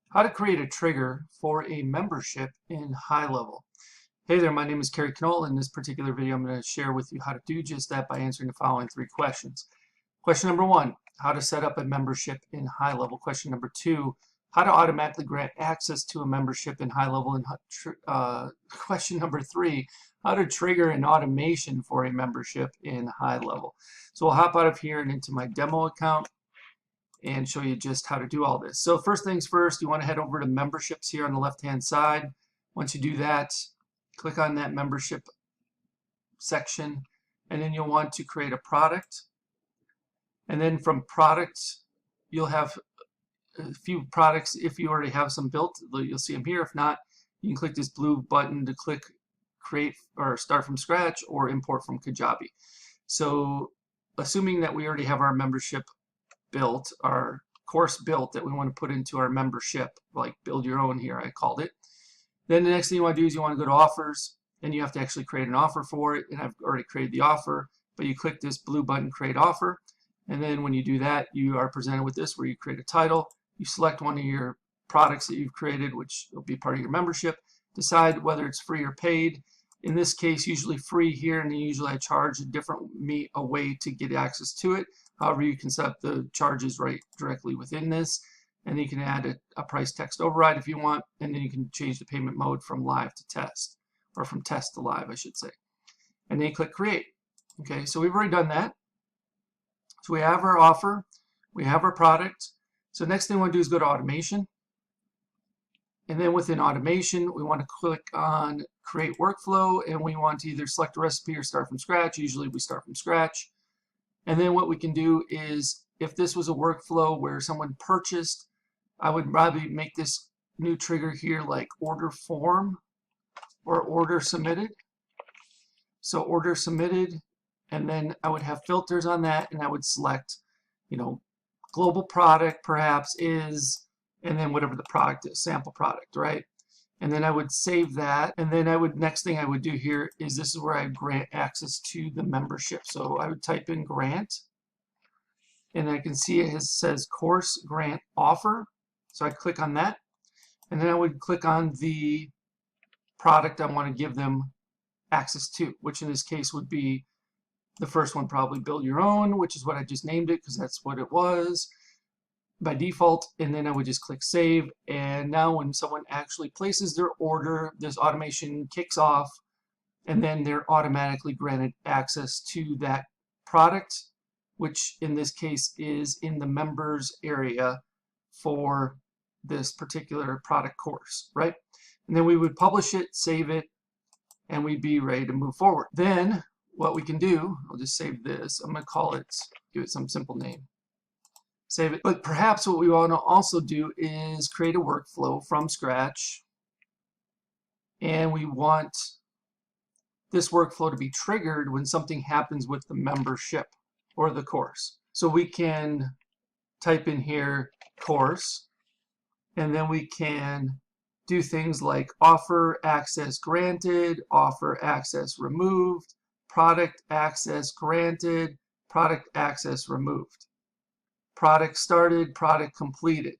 How to create a trigger for a membership in High Level. Hey there, my name is Kerry Knoll. In this particular video, I'm going to share with you how to do just that by answering the following three questions. Question number one, how to set up a membership in High Level. Question number two, how to automatically grant access to a membership in High Level. And question number three, how to trigger an automation for a membership in High Level. So we'll hop out of here and into my demo account and show you just how to do all this. So first things first, you want to head over to memberships here on the left hand side. Once you do that, click on that membership section, and then you'll want to create a product. And then from products, you'll have a few products. If you already have some built, you'll see them here. If not, you can click this blue button to click create or start from scratch or import from Kajabi. So assuming that we already have our membership built, our course built that we want to put into our membership, like build your own here, I called it. Then the next thing you want to do is you want to go to offers, and you have to actually create an offer for it. And I've already created the offer, but you click this blue button, create offer. And then when you do that, you are presented with this where you create a title. You select one of your products that you've created, which will be part of your membership. Decide whether it's free or paid. In this case, usually free here, and then usually I charge a way to get access to it. However, you can set up the charges right directly within this, and you can add a price text override if you want, and then you can change the payment mode from live to test, or from test to live, I should say. And then you click create. Okay, so we've already done that. So we have our offer, we have our product. So next thing we want to do is go to automation. And then within automation, we want to click on create workflow, and we want to either select a recipe or start from scratch. Usually we start from scratch. And then what we can do is, if this was a workflow where someone purchased, I would probably make this new trigger here like order form or order submitted. So order submitted, and then I would have filters on that, and I would select, global product perhaps is, and then whatever the product is, sample product, right? And then I would save that, and then next thing I would do here is this is where I grant access to the membership. So I would type in grant, and I can see it says course grant offer. So I click on that, and then I would click on the product I want to give them access to, which in this case would be the first one, probably build your own, which is what I just named it because that's what it was by default. And then I would just click save, and now when someone actually places their order, this automation kicks off, and then they're automatically granted access to that product, which in this case is in the members area for this particular product course, right? And then we would publish it, save it, and we'd be ready to move forward. Then what we can do, I'll just save this, I'm going to call it, give it some simple name. Save it. But perhaps what we want to also do is create a workflow from scratch, and we want this workflow to be triggered when something happens with the membership or the course. So we can type in here course, and then we can do things like offer access granted, offer access removed, product access granted, product access removed, product started, product completed.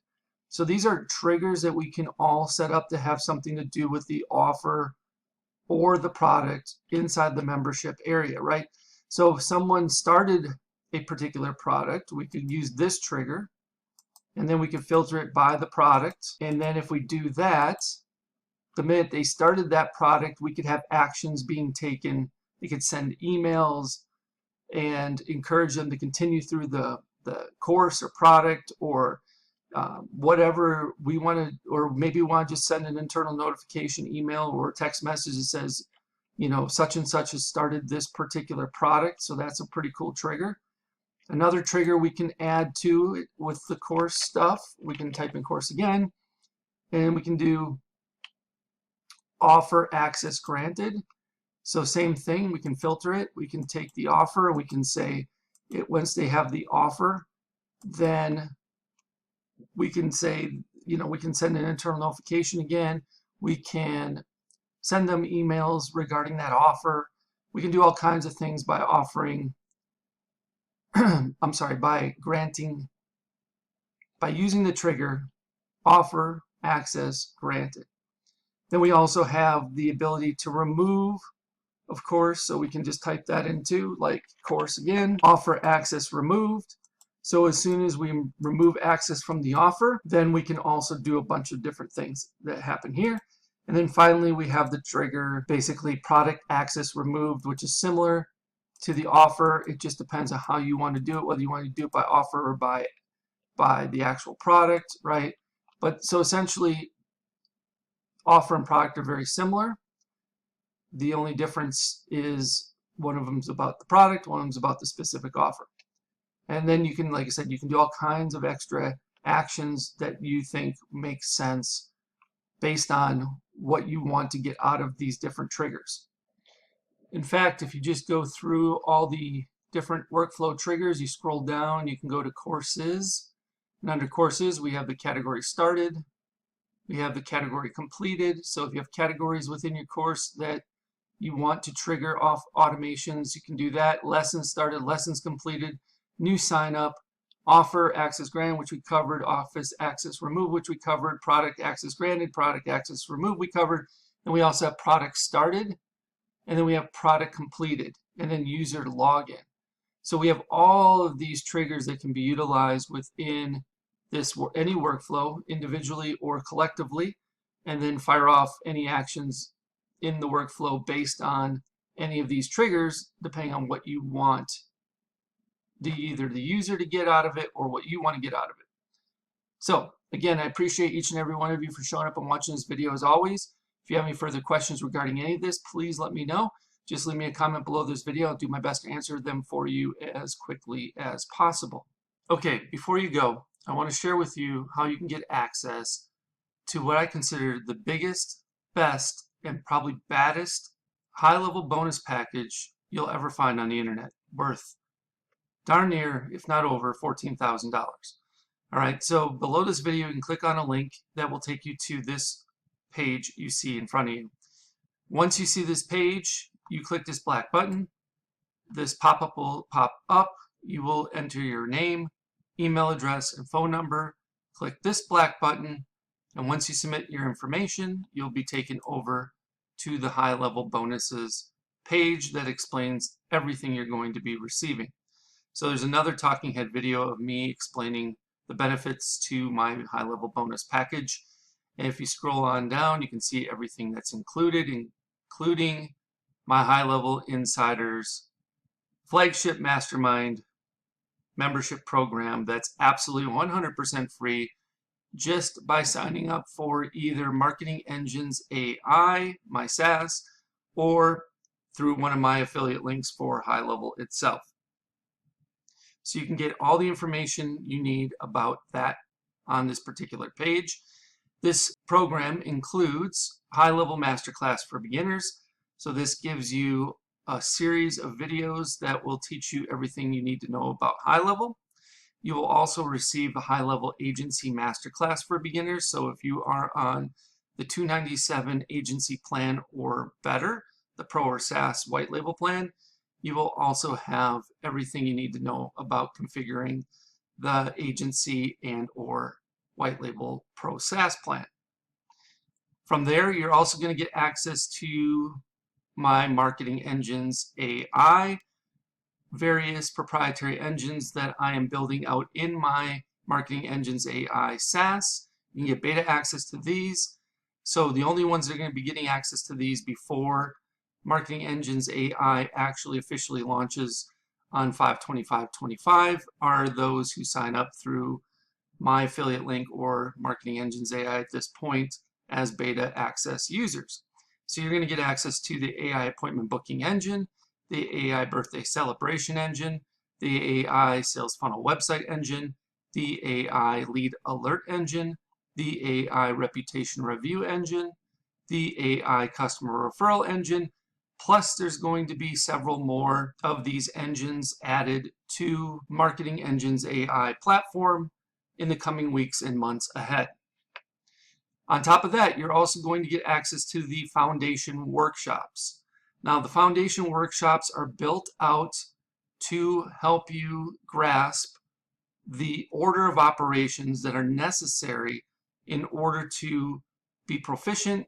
So these are triggers that we can all set up to have something to do with the offer or the product inside the membership area, right? So if someone started a particular product, we could use this trigger, and then we can filter it by the product. And then if we do that, the minute they started that product, we could have actions being taken. We could send emails and encourage them to continue through the course or product or whatever we want to, or maybe we want to just send an internal notification email or text message that says, such and such has started this particular product. So that's a pretty cool trigger. Another trigger we can add to it with the course stuff, we can type in course again, and we can do offer access granted. So same thing, we can filter it. We can take the offer, and we can say once they have the offer, then we can say, we can send an internal notification again. We can send them emails regarding that offer. We can do all kinds of things by offering, by granting, by using the trigger offer access granted. Then we also have the ability to remove, of course, so we can just type that into like course again, offer access removed. So as soon as we remove access from the offer, then we can also do a bunch of different things that happen here. And then finally, we have the trigger, basically product access removed, which is similar to the offer. It just depends on how you want to do it, whether you want to do it by offer or by the actual product, right? But so essentially, offer and product are very similar. The only difference is one of them is about the product, one of them is about the specific offer. And then you can, like I said, you can do all kinds of extra actions that you think make sense based on what you want to get out of these different triggers. In fact, if you just go through all the different workflow triggers, you scroll down, you can go to courses. And under courses, we have the category started. We have the category completed. So if you have categories within your course that you want to trigger off automations, you can do that. Lessons started, lessons completed, new sign up, offer access granted, which we covered, office access removed, which we covered, product access granted, product access removed, we covered. And we also have product started, and then we have product completed, and then user login. So we have all of these triggers that can be utilized within this any workflow, individually or collectively, and then fire off any actions in the workflow based on any of these triggers, depending on what you want either the user to get out of it or what you want to get out of it. So again, I appreciate each and every one of you for showing up and watching this video as always. If you have any further questions regarding any of this, please let me know. Just leave me a comment below this video. I'll do my best to answer them for you as quickly as possible. Okay, before you go, I want to share with you how you can get access to what I consider the biggest, best, and probably baddest high-level bonus package you'll ever find on the internet, worth darn near, if not over, $14,000. All right, so below this video, you can click on a link that will take you to this page you see in front of you. Once you see this page, you click this black button. This pop-up will pop up. You will enter your name, email address, and phone number. Click this black button, and once you submit your information, you'll be taken over to the high-level bonuses page that explains everything you're going to be receiving. So there's another talking head video of me explaining the benefits to my high-level bonus package. And if you scroll on down, you can see everything that's included, including my high-level insiders flagship mastermind membership program that's absolutely 100% free just by signing up for either Marketing Engines AI, my SaaS, or through one of my affiliate links for High Level itself. So you can get all the information you need about that on this particular page. This program includes High Level Masterclass for Beginners. So this gives you a series of videos that will teach you everything you need to know about High Level. You will also receive the High Level Agency Masterclass for Beginners. So if you are on the $297 agency plan or better, the Pro or SaaS white label plan, you will also have everything you need to know about configuring the agency and or white label Pro SaaS plan. From there, you're also going to get access to my Marketing Engines AI, various proprietary engines that I am building out in my Marketing Engines AI SaaS. You can get beta access to these. So the only ones that are going to be getting access to these before Marketing Engines AI actually officially launches on 5/25/25 are those who sign up through my affiliate link or Marketing Engines AI at this point as beta access users. So you're going to get access to the AI appointment booking engine, the AI birthday celebration engine, the AI sales funnel website engine, the AI lead alert engine, the AI reputation review engine, the AI customer referral engine, plus there's going to be several more of these engines added to Marketing Engines AI platform in the coming weeks and months ahead. On top of that, you're also going to get access to the foundation workshops. Now, the foundation workshops are built out to help you grasp the order of operations that are necessary in order to be proficient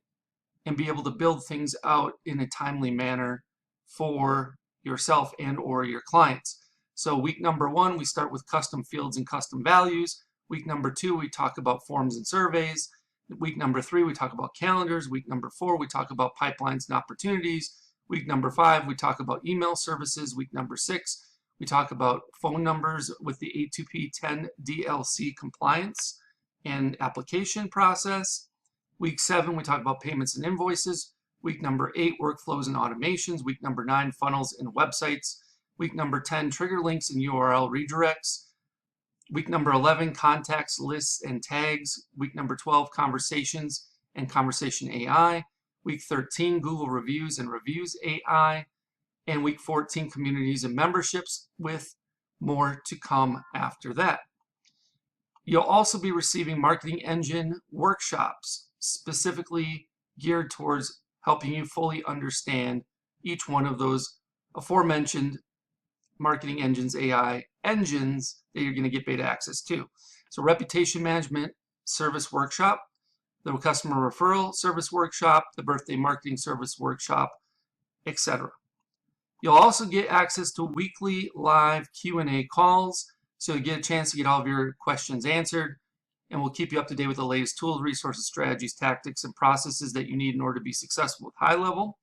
and be able to build things out in a timely manner for yourself and or your clients. So week number 1, we start with custom fields and custom values. Week number 2, we talk about forms and surveys. Week number 3, we talk about calendars. Week number 4, we talk about pipelines and opportunities. Week number 5, we talk about email services. Week number 6, we talk about phone numbers with the A2P 10 DLC compliance and application process. Week 7, we talk about payments and invoices. Week number 8, workflows and automations. Week number 9, funnels and websites. Week number 10, trigger links and URL redirects. Week number 11, contacts, lists, and tags. Week number 12, conversations and conversation AI. Week 13, Google reviews and reviews AI. And week 14, communities and memberships, with more to come after that. You'll also be receiving marketing engine workshops specifically geared towards helping you fully understand each one of those aforementioned marketing engines, AI engines that you're going to get beta access to. So reputation management service workshop, the customer referral service workshop, the birthday marketing service workshop, etc. You'll also get access to weekly live Q&A calls, so you get a chance to get all of your questions answered, and we'll keep you up to date with the latest tools, resources, strategies, tactics, and processes that you need in order to be successful with high level.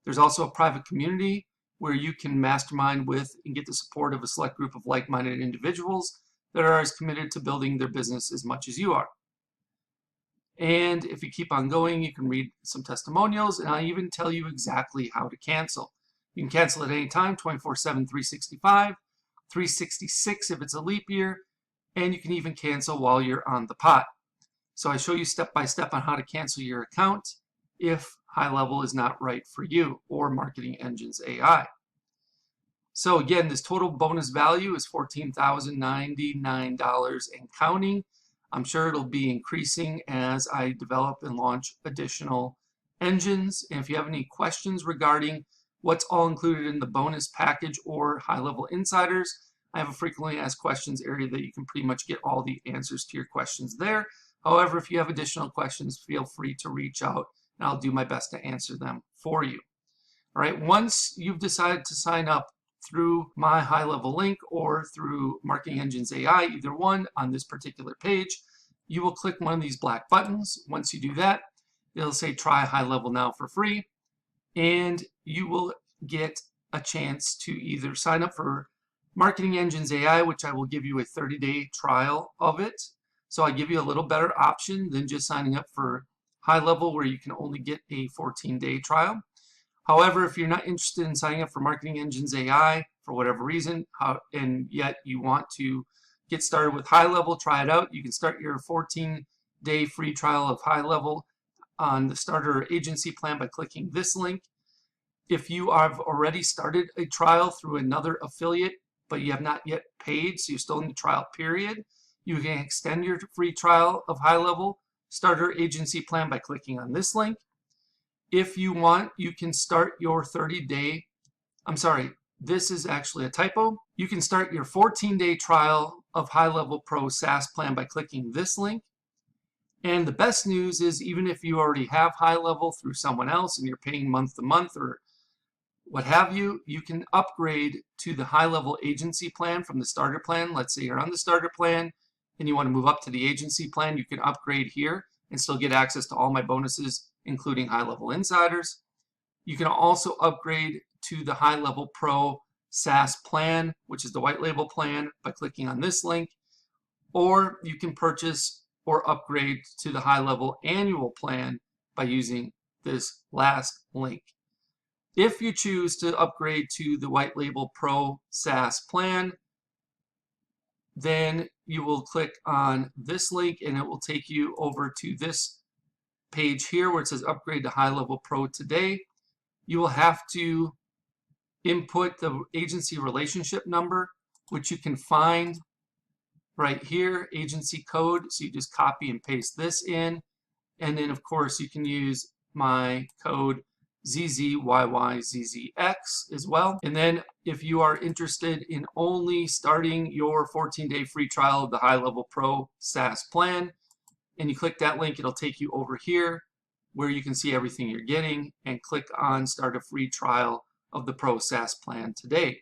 There's also a private community where you can mastermind with and get the support of a select group of like-minded individuals that are as committed to building their business as much as you are. And if you keep on going, you can read some testimonials, and I'll even tell you exactly how to cancel. You can cancel at any time, 24/7, 365, 366 if it's a leap year, and you can even cancel while you're on the pot. So I show you step by step on how to cancel your account if high level is not right for you, or Marketing Engines AI. So again, this total bonus value is $14,099 and counting. I'm sure it'll be increasing as I develop and launch additional engines. And if you have any questions regarding what's all included in the bonus package or high level insiders, I have a frequently asked questions area that you can pretty much get all the answers to your questions there. However, if you have additional questions, feel free to reach out and I'll do my best to answer them for you. All right, once you've decided to sign up through my high level link or through Marketing Engines AI, either one on this particular page, you will click one of these black buttons. Once you do that, it'll say try high level now for free, and you will get a chance to either sign up for Marketing Engines AI, which I will give you a 30-day trial of it. So I give you a little better option than just signing up for high level where you can only get a 14-day trial. However, if you're not interested in signing up for Marketing Engines AI for whatever reason, and yet you want to get started with high level, try it out, you can start your 14-day free trial of high level on the starter agency plan by clicking this link. If you have already started a trial through another affiliate, but you have not yet paid, so you're still in the trial period, you can extend your free trial of high level starter agency plan by clicking on this link. If you want, you can start your 30-day, I'm sorry, this is actually a typo. You can start your 14-day trial of High Level Pro SaaS plan by clicking this link. And the best news is, even if you already have High Level through someone else and you're paying month to month or what have you, you can upgrade to the High Level agency plan from the starter plan. Let's say you're on the starter plan and you want to move up to the agency plan, you can upgrade here and still get access to all my bonuses, including High Level Insiders. You can also upgrade to the High Level Pro SaaS plan, which is the white label plan, by clicking on this link, or you can purchase or upgrade to the High Level annual plan by using this last link. If you choose to upgrade to the white label Pro SaaS plan, then you will click on this link and it will take you over to this page here where it says upgrade to High Level Pro today. You will have to input the agency relationship number, which you can find right here, agency code. So you just copy and paste this in. And then of course you can use my code ZZYYZZX as well. And then if you are interested in only starting your 14-day free trial of the High Level Pro SaaS plan, and you click that link, it'll take you over here where you can see everything you're getting, and click on start a free trial of the Pro SaaS plan today.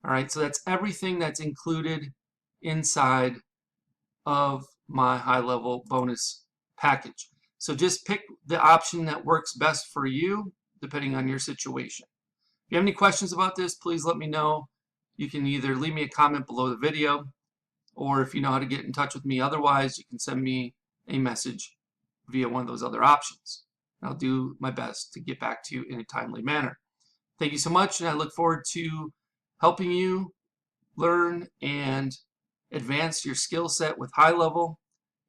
All right, so that's everything that's included inside of my high level bonus package. So just pick the option that works best for you depending on your situation. If you have any questions about this, please let me know. You can either leave me a comment below the video, or if you know how to get in touch with me otherwise, you can send me a message via one of those other options. I'll do my best to get back to you in a timely manner. Thank you so much, and I look forward to helping you learn and advance your skill set with high level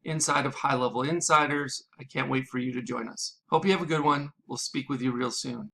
inside of High Level Insiders. I can't wait for you to join us. Hope you have a good one. We'll speak with you real soon.